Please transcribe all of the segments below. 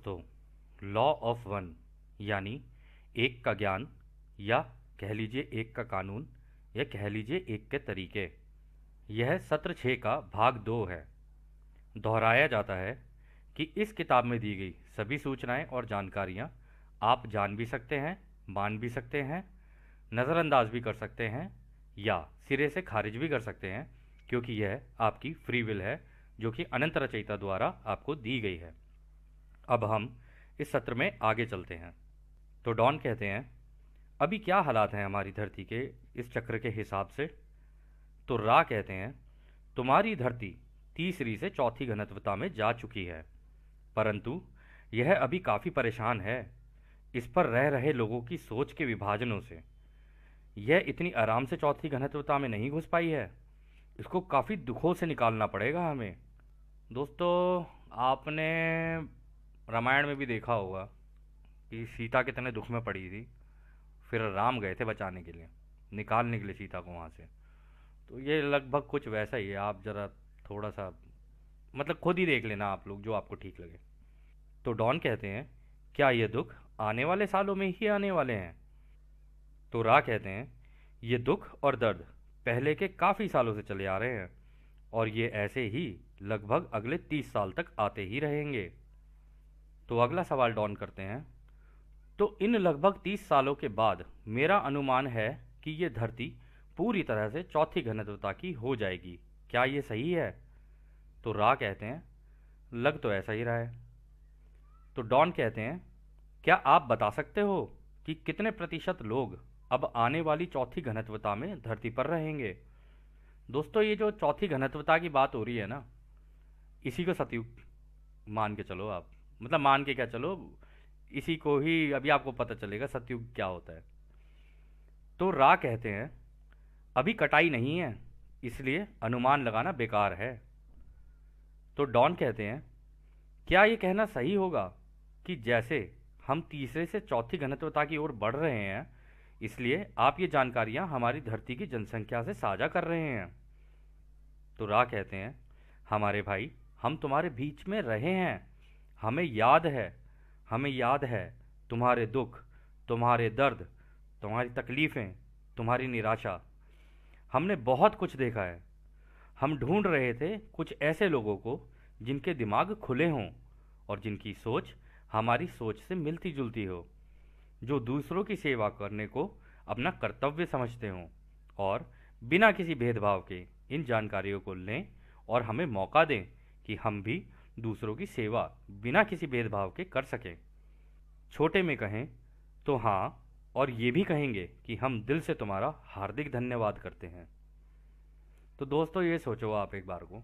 दोस्तों, law of one यानी एक का ज्ञान, या कह लीजिए एक का कानून, या कह लीजिए एक के तरीके। यह सत्र 6 का भाग 2 है। दोहराया जाता है कि इस किताब में दी गई सभी सूचनाएं और जानकारियां आप जान भी सकते हैं, मान भी सकते हैं, नज़रअंदाज भी कर सकते हैं, या सिरे से खारिज भी कर सकते हैं, क्योंकि यह आपकी फ्री विल है, जो कि अनंत रचयिता द्वारा आपको दी गई है। अब हम इस सत्र में आगे चलते हैं। तो डॉन कहते हैं, अभी क्या हालात हैं हमारी धरती के इस चक्र के हिसाब से? तो रा कहते हैं, तुम्हारी धरती तीसरी से चौथी घनत्वता में जा चुकी है, परंतु यह अभी काफ़ी परेशान है इस पर रह रहे लोगों की सोच के विभाजनों से। यह इतनी आराम से चौथी घनत्वता में नहीं घुस पाई है, इसको काफ़ी दुखों से निकालना पड़ेगा हमें। दोस्तों, आपने रामायण में भी देखा होगा कि सीता कितने दुख में पड़ी थी, फिर राम गए थे बचाने के लिए, निकालने के लिए सीता को वहाँ से। तो ये लगभग कुछ वैसा ही है। आप ज़रा थोड़ा सा मतलब खुद ही देख लेना आप लोग, जो आपको ठीक लगे। तो डॉन कहते हैं, क्या ये दुख आने वाले सालों में ही आने वाले हैं? तो रा कहते हैं, ये दुख और दर्द पहले के काफ़ी सालों से चले आ रहे हैं, और ये ऐसे ही लगभग अगले 30 साल तक आते ही रहेंगे। तो अगला सवाल डॉन करते हैं, तो इन लगभग 30 सालों के बाद मेरा अनुमान है कि ये धरती पूरी तरह से चौथी घनत्वता की हो जाएगी। क्या ये सही है? तो रा कहते हैं, लग तो ऐसा ही रहा है। तो डॉन कहते हैं, क्या आप बता सकते हो कि कितने प्रतिशत लोग अब आने वाली चौथी घनत्वता में धरती पर रहेंगे? दोस्तों, ये जो चौथी घनत्वता की बात हो रही है ना, इसी को सतयुग मान के चलो आप। मतलब मान के क्या चलो, इसी को ही अभी आपको पता चलेगा सतयुग क्या होता है। तो रा कहते हैं, अभी कटाई नहीं है, इसलिए अनुमान लगाना बेकार है। तो डॉन कहते हैं, क्या ये कहना सही होगा कि जैसे हम तीसरे से चौथी घनत्वता की ओर बढ़ रहे हैं, इसलिए आप ये जानकारियां हमारी धरती की जनसंख्या से साझा कर रहे हैं? तो रा कहते हैं, हमारे भाई, हम तुम्हारे बीच में रहे हैं, हमें याद है, हमें याद है तुम्हारे दुख, तुम्हारे दर्द, तुम्हारी तकलीफ़ें, तुम्हारी निराशा। हमने बहुत कुछ देखा है। हम ढूंढ रहे थे कुछ ऐसे लोगों को जिनके दिमाग खुले हों और जिनकी सोच हमारी सोच से मिलती जुलती हो, जो दूसरों की सेवा करने को अपना कर्तव्य समझते हों, और बिना किसी भेदभाव के इन जानकारियों को लें और हमें मौका दें कि हम भी दूसरों की सेवा बिना किसी भेदभाव के कर सकें। छोटे में कहें तो हाँ, और ये भी कहेंगे कि हम दिल से तुम्हारा हार्दिक धन्यवाद करते हैं। तो दोस्तों, ये सोचो आप एक बार को,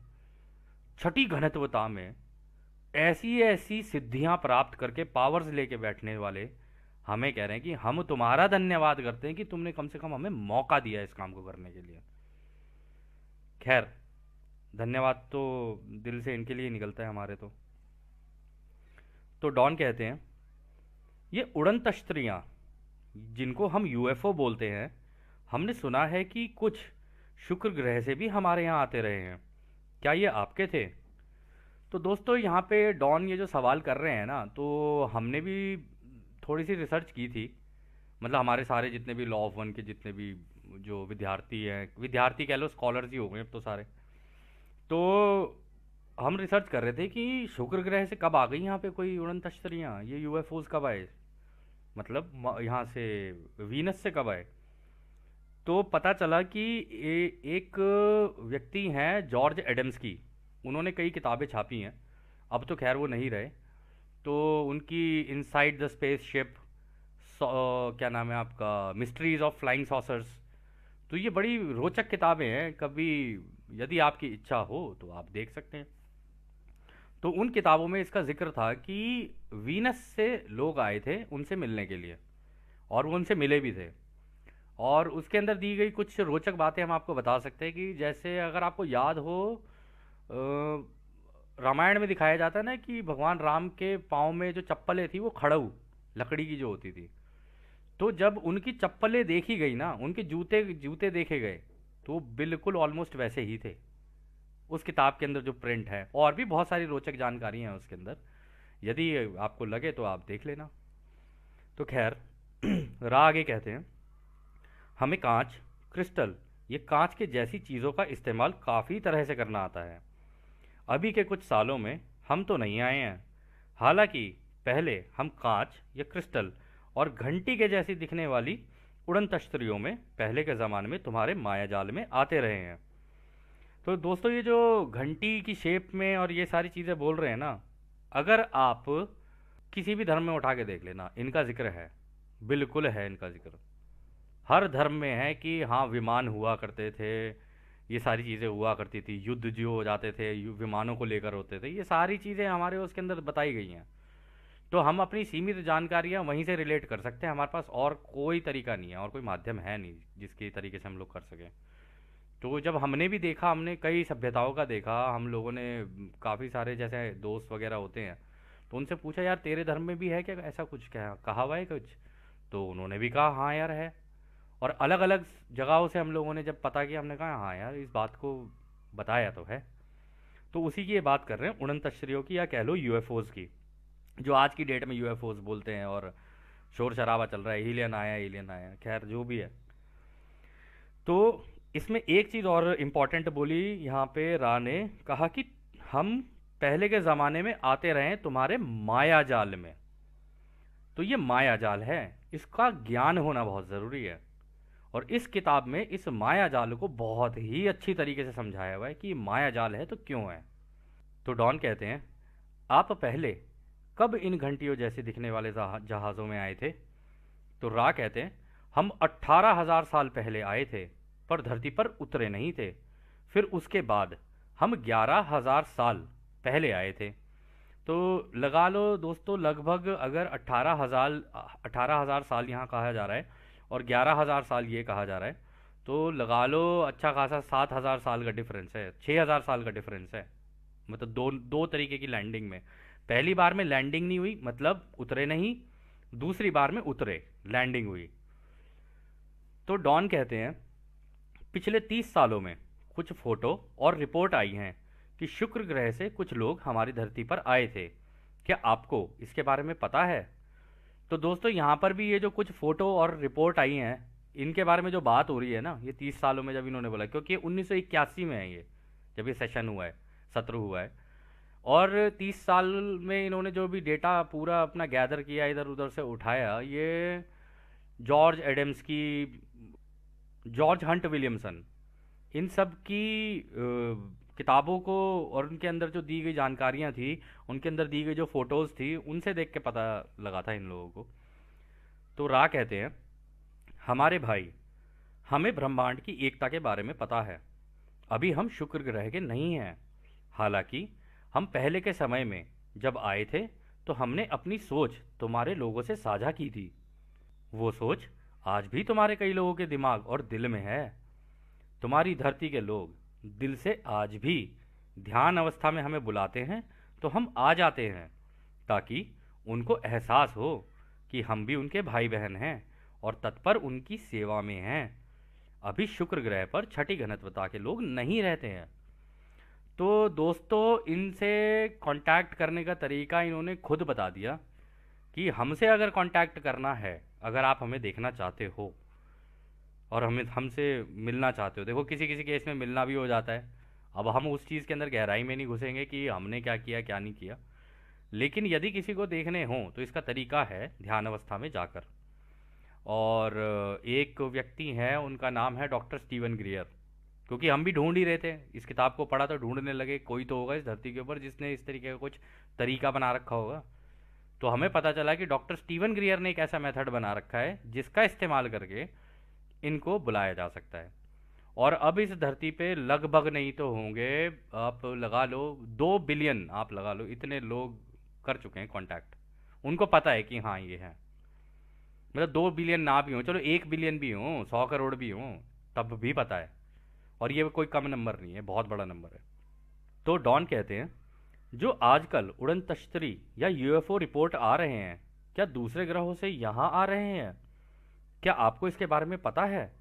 छठी घनत्वता में ऐसी ऐसी सिद्धियां प्राप्त करके पावर्स लेके बैठने वाले हमें कह रहे हैं कि हम तुम्हारा धन्यवाद करते हैं कि तुमने कम से कम हमें मौका दिया इस काम को करने के लिए। खैर, धन्यवाद तो दिल से इनके लिए निकलता है हमारे। तो डॉन कहते हैं, ये उड़न तश्तरियाँ जिनको हम यूएफओ बोलते हैं, हमने सुना है कि कुछ शुक्र ग्रह से भी हमारे यहाँ आते रहे हैं। क्या ये आपके थे? तो दोस्तों, यहाँ पे डॉन ये जो सवाल कर रहे हैं ना, तो हमने भी थोड़ी सी रिसर्च की थी। मतलब हमारे सारे जितने भी लॉ ऑफ वन के जितने भी जो विद्यार्थी हैं, विद्यार्थी कह लो, स्कॉलर्स ही हो गए अब तो सारे। तो हम रिसर्च कर रहे थे कि शुक्र ग्रह से कब आ गई यहाँ पे कोई उड़न तश्तरियाँ, ये यूएफओज कब आए, मतलब यहाँ से वीनस से कब आए। तो पता चला कि एक व्यक्ति हैं जॉर्ज एडम्स की, उन्होंने कई किताबें छापी हैं, अब तो खैर वो नहीं रहे। तो उनकी इनसाइड द स्पेस शिप, क्या नाम है आपका, मिस्ट्रीज ऑफ फ्लाइंग सॉसर्स। तो ये बड़ी रोचक किताबें हैं, कभी यदि आपकी इच्छा हो तो आप देख सकते हैं। तो उन किताबों में इसका जिक्र था कि वीनस से लोग आए थे उनसे मिलने के लिए, और वो उनसे मिले भी थे। और उसके अंदर दी गई कुछ रोचक बातें हम आपको बता सकते हैं कि जैसे अगर आपको याद हो, रामायण में दिखाया जाता है ना कि भगवान राम के पाँव में जो चप्पलें थी वो खड़ऊ लकड़ी की जो होती थी। तो जब उनकी चप्पलें देखी गई ना, उनके जूते जूते देखे गए, तो बिल्कुल ऑलमोस्ट वैसे ही थे उस किताब के अंदर जो प्रिंट है। और भी बहुत सारी रोचक जानकारी हैं उसके अंदर। यदि आपको लगे तो आप देख लेना। तो खैर रा आगे कहते हैं, हमें कांच, क्रिस्टल, ये कांच के जैसी चीज़ों का इस्तेमाल काफ़ी तरह से करना आता है। अभी के कुछ सालों में हम तो नहीं आए हैं, हालांकि पहले हम कांच या क्रिस्टल और घंटी के जैसी दिखने वाली उड़न तश्तरियों में पहले के ज़माने में तुम्हारे माया जाल में आते रहे हैं। तो दोस्तों ये जो घंटी की शेप में और ये सारी चीज़ें बोल रहे हैं ना, अगर आप किसी भी धर्म में उठा के देख लेना, इनका जिक्र है, बिल्कुल है इनका जिक्र। हर धर्म में है कि हाँ विमान हुआ करते थे, ये सारी चीज़ें हुआ करती थी, युद्ध जो हो जाते थे विमानों को लेकर होते थे, ये सारी चीज़ें हमारे उसके अंदर बताई गई हैं। तो हम अपनी सीमित जानकारियाँ वहीं से रिलेट कर सकते हैं, हमारे पास और कोई तरीका नहीं है और कोई माध्यम है नहीं जिसके तरीके से हम लोग कर सकें। तो जब हमने भी देखा, हमने कई सभ्यताओं का देखा, हम लोगों ने काफ़ी सारे जैसे दोस्त वगैरह होते हैं, तो उनसे पूछा यार तेरे धर्म में भी है क्या ऐसा कुछ, क्या कहा हुआ है कुछ? तो उन्होंने भी कहा हाँ यार है। और अलग अलग जगहों से हम लोगों ने जब पता किया, हमने कहा हाँ यार इस बात को बताया तो है। तो उसी की ये बात कर रहे हैं, उड़न तश्तरियों की, या कह लो यूएफओज की, जो आज की डेट में यूएफओज बोलते हैं और शोर शराबा चल रहा है, एलियन आया एलियन आया, खैर जो भी है। तो इसमें एक चीज़ और इम्पॉर्टेंट बोली यहाँ पे रा ने, कहा कि हम पहले के ज़माने में आते रहे हैं तुम्हारे माया जाल में। तो ये माया जाल है, इसका ज्ञान होना बहुत ज़रूरी है। और इस किताब में इस माया जाल को बहुत ही अच्छी तरीके से समझाया हुआ है कि माया जाल है तो क्यों है। तो डॉन कहते हैं, आप पहले कब इन घंटियों जैसे दिखने वाले जहाज़ों में आए थे? तो रा कहते हैं, हम 18,000 साल पहले आए थे, पर धरती पर उतरे नहीं थे। फिर उसके बाद हम 11,000 साल पहले आए थे। तो लगा लो दोस्तों, लगभग अगर 18,000 साल यहाँ कहा जा रहा है और 11,000 साल ये कहा जा रहा है, तो लगा लो अच्छा खासा 7,000 साल का डिफरेंस है, 6,000 साल का डिफरेंस है। मतलब दो दो तरीके की लैंडिंग में, पहली बार में लैंडिंग नहीं हुई, मतलब उतरे नहीं, दूसरी बार में उतरे, लैंडिंग हुई। तो डॉन कहते हैं, पिछले 30 सालों में कुछ फोटो और रिपोर्ट आई हैं कि शुक्र ग्रह से कुछ लोग हमारी धरती पर आए थे। क्या आपको इसके बारे में पता है? तो दोस्तों यहाँ पर भी ये जो कुछ फोटो और रिपोर्ट आई हैं, इनके बारे में जो बात हो रही है ना, ये 30 सालों में जब इन्होंने बोला, क्योंकि 1981 में है ये, जब ये सेशन हुआ है, सत्र हुआ है। और 30 साल में इन्होंने जो भी डेटा पूरा अपना गैदर किया, इधर उधर से उठाया, ये जॉर्ज एडम्स की, जॉर्ज हंट विलियमसन, इन सब की किताबों को और उनके अंदर जो दी गई जानकारियां थी, उनके अंदर दी गई जो फोटोज़ थी, उनसे देख के पता लगा था इन लोगों को। तो रा कहते हैं, हमारे भाई, हमें ब्रह्मांड की एकता के बारे में पता है। अभी हम शुक्र ग्रह के नहीं हैं, हालांकि हम पहले के समय में जब आए थे तो हमने अपनी सोच तुम्हारे लोगों से साझा की थी। वो सोच आज भी तुम्हारे कई लोगों के दिमाग और दिल में है। तुम्हारी धरती के लोग दिल से आज भी ध्यान अवस्था में हमें बुलाते हैं तो हम आ जाते हैं, ताकि उनको एहसास हो कि हम भी उनके भाई बहन हैं और तत्पर उनकी सेवा में हैं। अभी शुक्र ग्रह पर छठी घनत्वता के लोग नहीं रहते हैं। तो दोस्तों इनसे कांटेक्ट करने का तरीका इन्होंने खुद बता दिया कि हमसे अगर कांटेक्ट करना है, अगर आप हमें देखना चाहते हो और हमें हमसे मिलना चाहते हो, देखो किसी किसी केस में मिलना भी हो जाता है। अब हम उस चीज़ के अंदर गहराई में नहीं घुसेंगे कि हमने क्या किया क्या नहीं किया, लेकिन यदि किसी को देखने हों तो इसका तरीका है ध्यान अवस्था में जाकर। और एक व्यक्ति हैं, उनका नाम है डॉक्टर स्टीवन ग्रियर, क्योंकि हम भी ढूंढ ही रहे थे, इस किताब को पढ़ा तो ढूंढने लगे, कोई तो होगा इस धरती के ऊपर जिसने इस तरीके का कुछ तरीका बना रखा होगा। तो हमें पता चला कि डॉक्टर स्टीवन ग्रियर ने एक ऐसा मेथड बना रखा है जिसका इस्तेमाल करके इनको बुलाया जा सकता है। और अब इस धरती पे लगभग नहीं तो होंगे, आप लगा लो 2 बिलियन, आप लगा लो इतने लोग कर चुके हैं कांटेक्ट, उनको पता है कि हाँ ये है। मतलब 2 बिलियन ना भी हो, चलो 1 बिलियन भी हो, 100 करोड़ भी हो, तब भी पता है। और ये कोई कम नंबर नहीं है, बहुत बड़ा नंबर है। तो डॉन कहते हैं, जो आजकल उड़न तश्तरी या यूएफओ रिपोर्ट आ रहे हैं, क्या दूसरे ग्रहों से यहाँ आ रहे हैं? क्या आपको इसके बारे में पता है?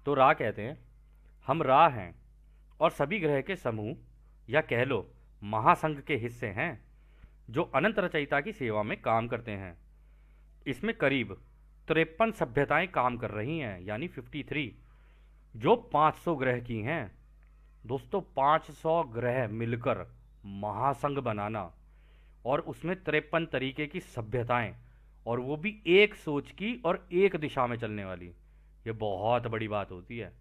तो रा कहते हैं, हम रा हैं और सभी ग्रह के समूह या कह लो महासंघ के हिस्से हैं। जो अनंत रचयिता की सेवा में काम करते हैं। इसमें करीब 53 सभ्यताएं काम कर रही हैं, यानी 53, जो 500 ग्रह की हैं। दोस्तों 500 ग्रह मिलकर महासंघ बनाना, और उसमें 53 तरीके की सभ्यताएं, और वो भी एक सोच की और एक दिशा में चलने वाली, ये बहुत बड़ी बात होती है।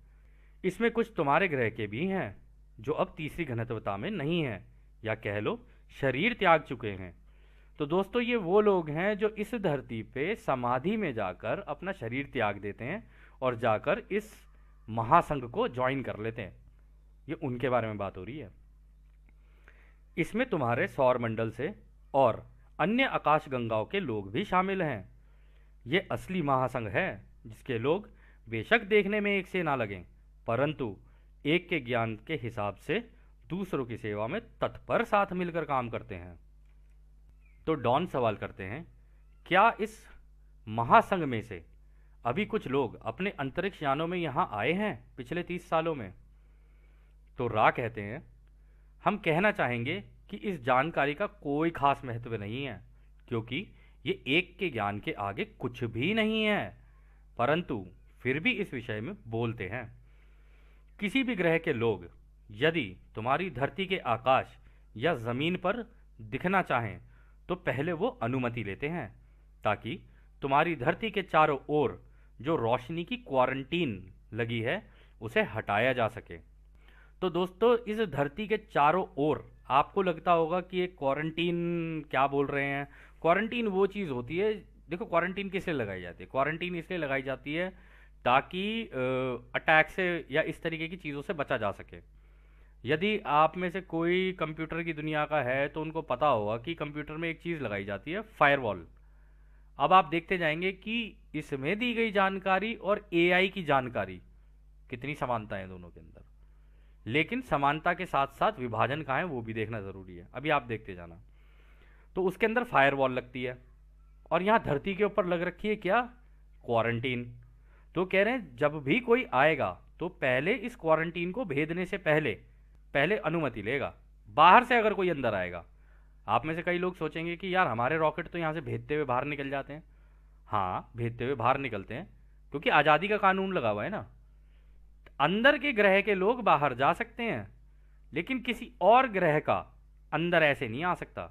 इसमें कुछ तुम्हारे ग्रह के भी हैं जो अब तीसरी घनत्वता में नहीं हैं, या कह लो शरीर त्याग चुके हैं। तो दोस्तों ये वो लोग हैं जो इस धरती पे समाधि में जाकर अपना शरीर त्याग देते हैं और जाकर इस महासंघ को ज्वाइन कर लेते हैं। ये उनके बारे में बात हो रही है। इसमें तुम्हारे सौर मंडल से और अन्य आकाश गंगाओं के लोग भी शामिल हैं। ये असली महासंघ है जिसके लोग बेशक देखने में एक से ना लगें, परंतु एक के ज्ञान के हिसाब से दूसरों की सेवा में तत्पर साथ मिलकर काम करते हैं। तो डॉन सवाल करते हैं, क्या इस महासंघ में से अभी कुछ लोग अपने अंतरिक्ष यानों में यहाँ आए हैं पिछले 30 सालों में? तो रा कहते हैं, हम कहना चाहेंगे कि इस जानकारी का कोई खास महत्व नहीं है, क्योंकि ये एक के ज्ञान के आगे कुछ भी नहीं है, परंतु फिर भी इस विषय में बोलते हैं। किसी भी ग्रह के लोग यदि तुम्हारी धरती के आकाश या जमीन पर दिखना चाहें तो पहले वो अनुमति लेते हैं, ताकि तुम्हारी धरती के चारों ओर जो रोशनी की क्वारंटीन लगी है उसे हटाया जा सके। तो दोस्तों इस धरती के चारों ओर आपको लगता होगा कि ये क्वारंटीन क्या बोल रहे हैं। क्वारंटीन वो चीज़ होती है, देखो क्वारंटीन किस लिए लगाई जाती है? क्वारंटीन इसलिए लगाई जाती है ताकि अटैक से या इस तरीके की चीज़ों से बचा जा सके। यदि आप में से कोई कंप्यूटर की दुनिया का है तो उनको पता होगा कि कंप्यूटर में एक चीज़ लगाई जाती है, फायरवॉल। अब आप देखते जाएंगे कि इसमें दी गई जानकारी और एआई की जानकारी कितनी समानता है दोनों के अंदर, लेकिन समानता के साथ साथ विभाजन कहाँ है वो भी देखना ज़रूरी है। अभी आप देखते जाना। तो उसके अंदर फायरवॉल लगती है, और यहाँ धरती के ऊपर लग रखी है क्या? क्वारंटीन। तो कह रहे हैं जब भी कोई आएगा तो पहले इस क्वारंटीन को भेदने से पहले पहले अनुमति लेगा। बाहर से अगर कोई अंदर आएगा, आप में से कई लोग सोचेंगे कि यार हमारे रॉकेट तो यहाँ से भेजते हुए बाहर निकल जाते हैं। हाँ, भेजते हुए बाहर निकलते हैं क्योंकि आज़ादी का कानून लगा हुआ है ना। अंदर के ग्रह के लोग बाहर जा सकते हैं, लेकिन किसी और ग्रह का अंदर ऐसे नहीं आ सकता।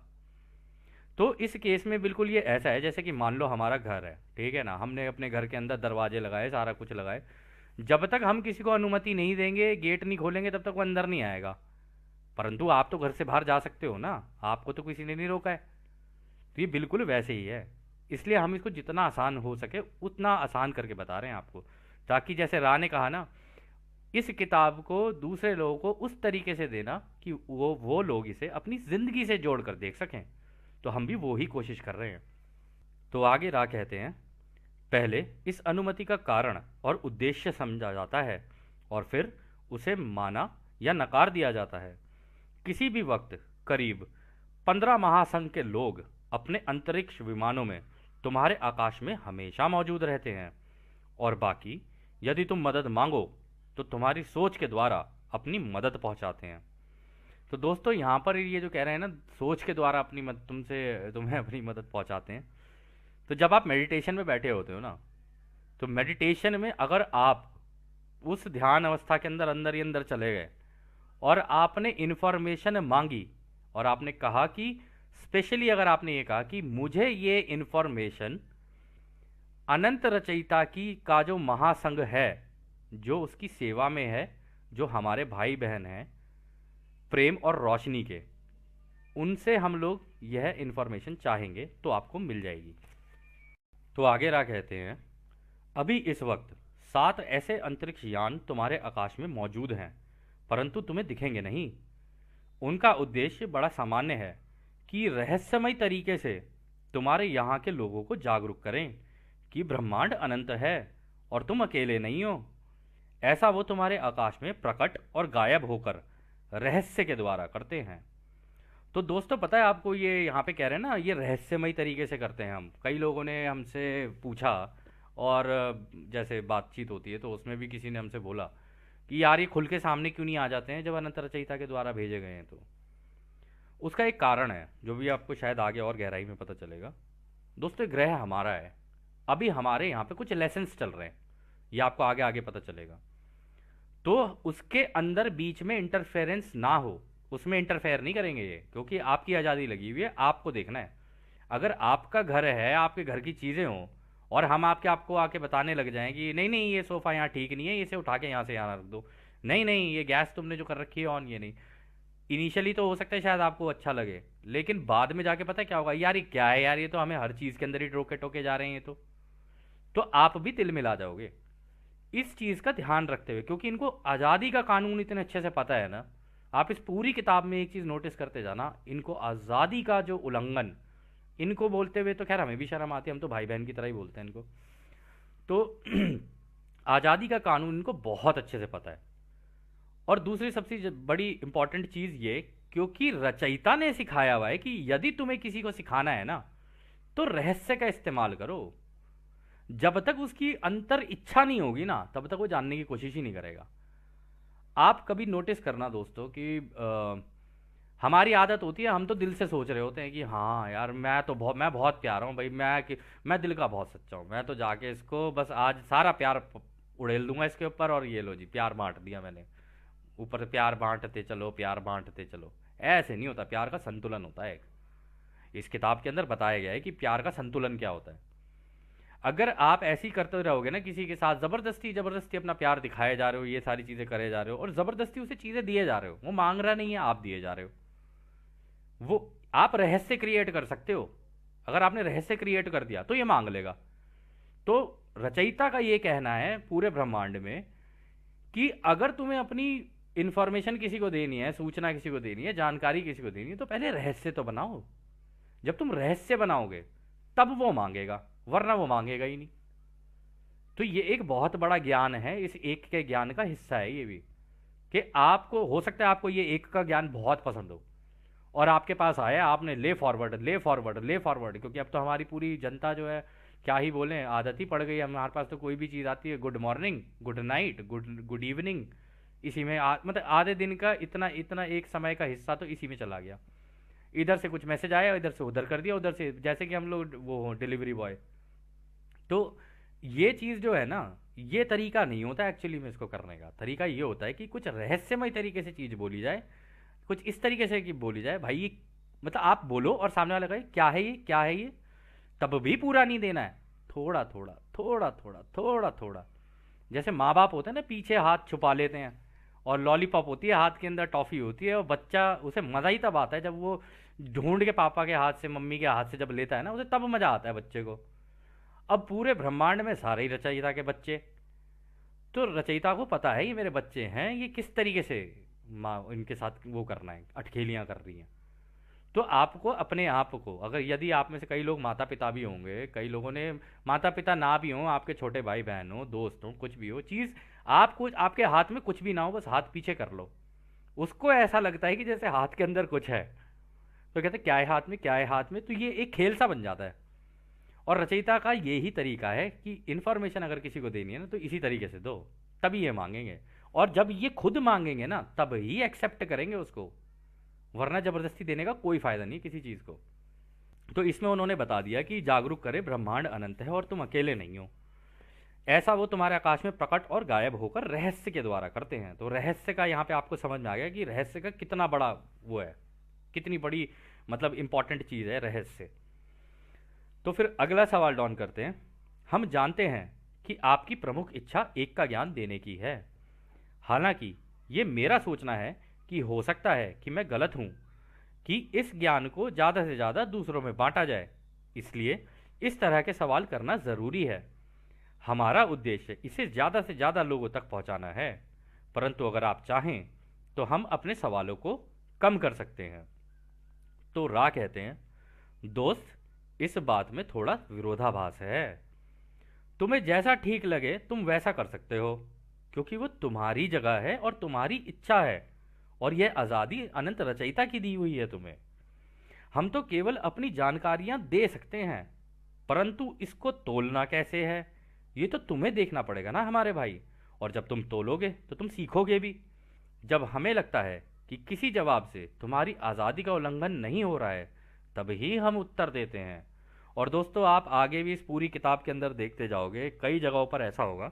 तो इस केस में बिल्कुल ये ऐसा है जैसे कि मान लो हमारा घर है, ठीक है ना, हमने अपने घर के अंदर दरवाजे लगाए, सारा कुछ लगाए, जब तक हम किसी को अनुमति नहीं देंगे, गेट नहीं खोलेंगे, तब तक वो अंदर नहीं आएगा। परंतु आप तो घर से बाहर जा सकते हो ना, आपको तो किसी ने नहीं रोका है। तो ये बिल्कुल वैसे ही है, इसलिए हम इसको जितना आसान हो सके उतना आसान करके बता रहे हैं आपको, ताकि जैसे रा ने कहा ना, इस किताब को दूसरे लोगों को उस तरीके से देना कि वो लोग इसे अपनी ज़िंदगी से जोड़ कर देख सकें। तो हम भी वो ही कोशिश कर रहे हैं। तो आगे रा कहते हैं, पहले इस अनुमति का कारण और उद्देश्य समझा जाता है और फिर उसे माना या नकार दिया जाता है। किसी भी वक्त करीब 15 महासंघ के लोग अपने अंतरिक्ष विमानों में तुम्हारे आकाश में हमेशा मौजूद रहते हैं, और बाकी यदि तुम मदद मांगो तो तुम्हारी सोच के द्वारा अपनी मदद पहुंचाते हैं। तो दोस्तों यहाँ पर ये जो कह रहे हैं ना, सोच के द्वारा अपनी मदद तुम्हें अपनी मदद पहुंचाते हैं। तो जब आप मेडिटेशन में बैठे होते हो ना, तो मेडिटेशन में अगर आप उस ध्यान अवस्था के अंदर अंदर ही अंदर चले गए और आपने इन्फॉर्मेशन मांगी, और आपने कहा कि स्पेशली अगर आपने ये कहा कि मुझे ये इन्फॉर्मेशन अनंत रचयिता की का जो महासंघ है, जो उसकी सेवा में है, जो हमारे भाई बहन हैं प्रेम और रोशनी के, उनसे हम लोग यह इन्फॉर्मेशन चाहेंगे तो आपको मिल जाएगी। तो आगे रा कहते हैं, अभी इस वक्त 7 ऐसे अंतरिक्ष यान तुम्हारे आकाश में मौजूद हैं, परंतु तुम्हें दिखेंगे नहीं। उनका उद्देश्य बड़ा सामान्य है कि रहस्यमय तरीके से तुम्हारे यहाँ के लोगों को जागरूक करें कि ब्रह्मांड अनंत है और तुम अकेले नहीं हो। ऐसा वो तुम्हारे आकाश में प्रकट और गायब होकर रहस्य के द्वारा करते हैं। तो दोस्तों पता है आपको, ये यहाँ पे कह रहे हैं ना, ये रहस्यमय तरीके से करते हैं हम। कई लोगों ने हमसे पूछा, और जैसे बातचीत होती है तो उसमें भी किसी ने हमसे बोला कि यार ये खुल के सामने क्यों नहीं आ जाते हैं जब अनंत रचयिता के द्वारा भेजे गए हैं। तो उसका एक कारण है जो भी आपको शायद आगे और गहराई में पता चलेगा। दोस्तों ग्रह हमारा है, अभी हमारे यहाँ पे कुछ लेसन्स चल रहे हैं, ये आपको आगे आगे पता चलेगा। तो उसके अंदर बीच में इंटरफेरेंस ना हो, उसमें इंटरफेयर नहीं करेंगे ये, क्योंकि आपकी आज़ादी लगी हुई है, आपको देखना है। अगर आपका घर है, आपके घर की चीज़ें हों, और हम आपको आके बताने लग जाएं कि नहीं नहीं ये सोफ़ा यहाँ ठीक नहीं है, इसे उठा के यहाँ से यहाँ रख दो, नहीं नहीं ये गैस तुमने जो कर रखी है ऑन, ये नहीं। इनिशियली तो हो सकता है शायद आपको अच्छा लगे, लेकिन बाद में जाके पता है क्या होगा, यार ये क्या है यार, ये तो हमें हर चीज़ के अंदर ही टोके टोके जा रहे हैं ये तो आप भी तिल मिला जाओगे। इस चीज़ का ध्यान रखते हुए, क्योंकि इनको आज़ादी का कानून इतने अच्छे से पता है ना, आप इस पूरी किताब में एक चीज़ नोटिस करते जाना, इनको आज़ादी का जो उल्लंघन, इनको बोलते हुए तो खैर हमें भी शर्म आती है, हम तो भाई बहन की तरह ही बोलते हैं इनको। तो आज़ादी का कानून इनको बहुत अच्छे से पता है। और दूसरी सबसे बड़ी इंपॉर्टेंट चीज़ ये, क्योंकि रचयिता ने सिखाया हुआ है कि यदि तुम्हें किसी को सिखाना है ना, तो रहस्य का इस्तेमाल करो। जब तक उसकी अंतर इच्छा नहीं होगी ना, तब तक वो जानने की कोशिश ही नहीं करेगा। आप कभी नोटिस करना दोस्तों कि हमारी आदत होती है, हम तो दिल से सोच रहे होते हैं कि हाँ यार मैं बहुत प्यारा हूँ भाई, मैं दिल का बहुत सच्चा हूँ, मैं तो जाके इसको बस आज सारा प्यार उड़ेल दूंगा इसके ऊपर, और ये लो जी प्यार बांट दिया मैंने, ऊपर से प्यार बांटते चलो प्यार बांटते चलो। ऐसे नहीं होता, प्यार का संतुलन होता है एक। इस किताब के अंदर बताया गया है कि प्यार का संतुलन क्या होता है। अगर आप ऐसे ही करते रहोगे ना किसी के साथ, जबरदस्ती जबरदस्ती अपना प्यार दिखाए जा रहे हो, ये सारी चीजें करे जा रहे हो, और जबरदस्ती उसे चीजें दिए जा रहे हो, वो मांग रहा नहीं है, आप दिए जा रहे हो। वो आप रहस्य क्रिएट कर सकते हो, अगर आपने रहस्य क्रिएट कर दिया तो ये मांग लेगा। तो रचयिता का ये कहना है पूरे ब्रह्मांड में कि अगर तुम्हें अपनी इंफॉर्मेशन किसी को देनी है, सूचना किसी को देनी है, जानकारी किसी को देनी है, तो पहले रहस्य तो बनाओ। जब तुम रहस्य बनाओगे तब वो मांगेगा, वरना वो मांगेगा ही नहीं। तो ये एक बहुत बड़ा ज्ञान है, इस एक के ज्ञान का हिस्सा है ये भी, कि आपको हो सकता है आपको ये एक का ज्ञान बहुत पसंद हो और आपके पास आया, आपने ले फॉरवर्ड ले फॉरवर्ड ले फॉरवर्ड, क्योंकि अब तो हमारी पूरी जनता जो है क्या ही बोले, आदत ही पड़ गई है, हमारे पास तो कोई भी चीज़ आती है good morning good night good evening, इसी में मतलब आधे दिन का इतना इतना एक समय का हिस्सा तो इसी में चला गया। इधर से कुछ मैसेज आया, इधर से उधर कर दिया, उधर से जैसे कि हम लोग वो डिलीवरी बॉय। तो ये चीज़ जो है ना, ये तरीका नहीं होता एक्चुअली में, इसको करने का तरीका ये होता है कि कुछ रहस्यमय तरीके से चीज़ बोली जाए, कुछ इस तरीके से कि बोली जाए भाई ये, मतलब आप बोलो और सामने वाला कहे क्या है ये क्या है ये, तब भी पूरा नहीं देना है, थोड़ा थोड़ा थोड़ा थोड़ा थोड़ा थोड़ा। जैसे माँ बाप होते हैं ना, पीछे हाथ छुपा लेते हैं, और लॉलीपॉप होती है हाथ के अंदर, टॉफ़ी होती है, और बच्चा उसे मज़ा ही तब आता है जब वो ढूंढ के पापा के हाथ से मम्मी के हाथ से जब लेता है ना, उसे तब मज़ा आता है बच्चे को। अब पूरे ब्रह्मांड में सारे ही रचयिता के बच्चे, तो रचयिता को पता है ये मेरे बच्चे हैं, ये किस तरीके से माँ इनके साथ वो करना है, अटखेलियाँ कर रही हैं। तो आपको अपने आप को, अगर यदि आप में से कई लोग माता पिता भी होंगे, कई लोगों ने माता पिता ना भी हों, आपके छोटे भाई बहन हो, दोस्त हो, कुछ भी हो, चीज़ आपको आपके हाथ में कुछ भी ना हो, बस हाथ पीछे कर लो, उसको ऐसा लगता है कि जैसे हाथ के अंदर कुछ है, तो कहते हैं क्या है हाथ में क्या है हाथ में, तो ये एक खेल सा बन जाता है। और रचयिता का यही तरीका है कि इन्फॉर्मेशन अगर किसी को देनी है ना, तो इसी तरीके से दो, तभी ये मांगेंगे, और जब ये खुद मांगेंगे ना तब ही एक्सेप्ट करेंगे उसको, वरना जबरदस्ती देने का कोई फायदा नहीं किसी चीज़ को। तो इसमें उन्होंने बता दिया कि जागरूक करे ब्रह्मांड अनंत है और तुम अकेले नहीं हो, ऐसा वो तुम्हारे आकाश में प्रकट और गायब होकर रहस्य के द्वारा करते हैं। तो रहस्य का यहाँ पे आपको समझ में आ गया कि रहस्य का कितना बड़ा वो है, कितनी बड़ी मतलब इंपॉर्टेंट चीज़ है रहस्य। तो फिर अगला सवाल डॉन करते हैं। हम जानते हैं कि आपकी प्रमुख इच्छा एक का ज्ञान देने की है, हालांकि ये मेरा सोचना है कि हो सकता है कि मैं गलत हूँ कि इस ज्ञान को ज़्यादा से ज़्यादा दूसरों में बांटा जाए, इसलिए इस तरह के सवाल करना ज़रूरी है। हमारा उद्देश्य इसे ज़्यादा से ज़्यादा लोगों तक पहुँचाना है, परंतु अगर आप चाहें तो हम अपने सवालों को कम कर सकते हैं। तो रा कहते हैं, दोस्त इस बात में थोड़ा विरोधाभास है, तुम्हें जैसा ठीक लगे तुम वैसा कर सकते हो, क्योंकि वो तुम्हारी जगह है और तुम्हारी इच्छा है, और यह आज़ादी अनंत रचयिता की दी हुई है तुम्हें। हम तो केवल अपनी जानकारियां दे सकते हैं, परंतु इसको तोलना कैसे है ये तो तुम्हें देखना पड़ेगा ना हमारे भाई, और जब तुम तोलोगे तो तुम सीखोगे भी। जब हमें लगता है कि किसी जवाब से तुम्हारी आज़ादी का उल्लंघन नहीं हो रहा है, तब ही हम उत्तर देते हैं। और दोस्तों, आप आगे भी इस पूरी किताब के अंदर देखते जाओगे, कई जगहों पर ऐसा होगा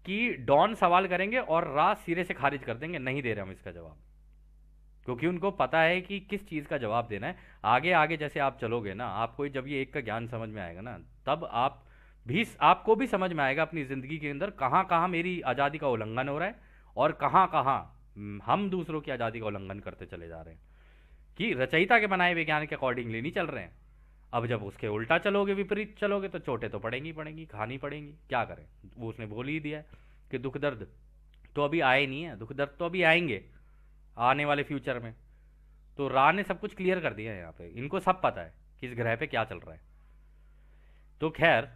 कि डॉन सवाल करेंगे और रा सिरे से खारिज कर देंगे, नहीं दे रहे हम इसका जवाब, क्योंकि उनको पता है कि किस चीज़ का जवाब देना है। आगे आगे जैसे आप चलोगे ना, आपको जब ये एक का ज्ञान समझ में आएगा ना, तब आपको भी समझ में आएगा अपनी ज़िंदगी के अंदर कहाँ कहाँ मेरी आज़ादी का उल्लंघन हो रहा है और कहाँ कहाँ हम दूसरों की आज़ादी का उल्लंघन करते चले जा रहे हैं, कि रचयिता के बनाए विज्ञान के अकॉर्डिंगली नहीं चल रहे हैं। अब जब उसके उल्टा चलोगे, विपरीत चलोगे, तो चोटें तो पड़ेंगी पड़ेंगी, खानी पड़ेंगी, क्या करें। वो उसने बोल ही दिया है कि दुख दर्द तो अभी आए नहीं है, दुख दर्द तो अभी आएंगे आने वाले फ्यूचर में। तो रा ने सब कुछ क्लियर कर दिया है यहाँ पे, इनको सब पता है कि इस ग्रह पे क्या चल रहा है। तो खैर,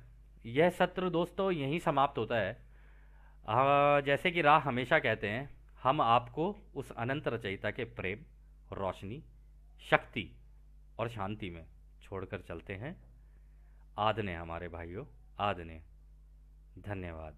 यह सत्र दोस्तों यहीं समाप्त होता है। जैसे कि रा हमेशा कहते हैं, हम आपको उस अनंत रचयिता के प्रेम, रोशनी, शक्ति और शांति में छोड़कर चलते हैं। आदने हमारे भाइयों, आदने। धन्यवाद।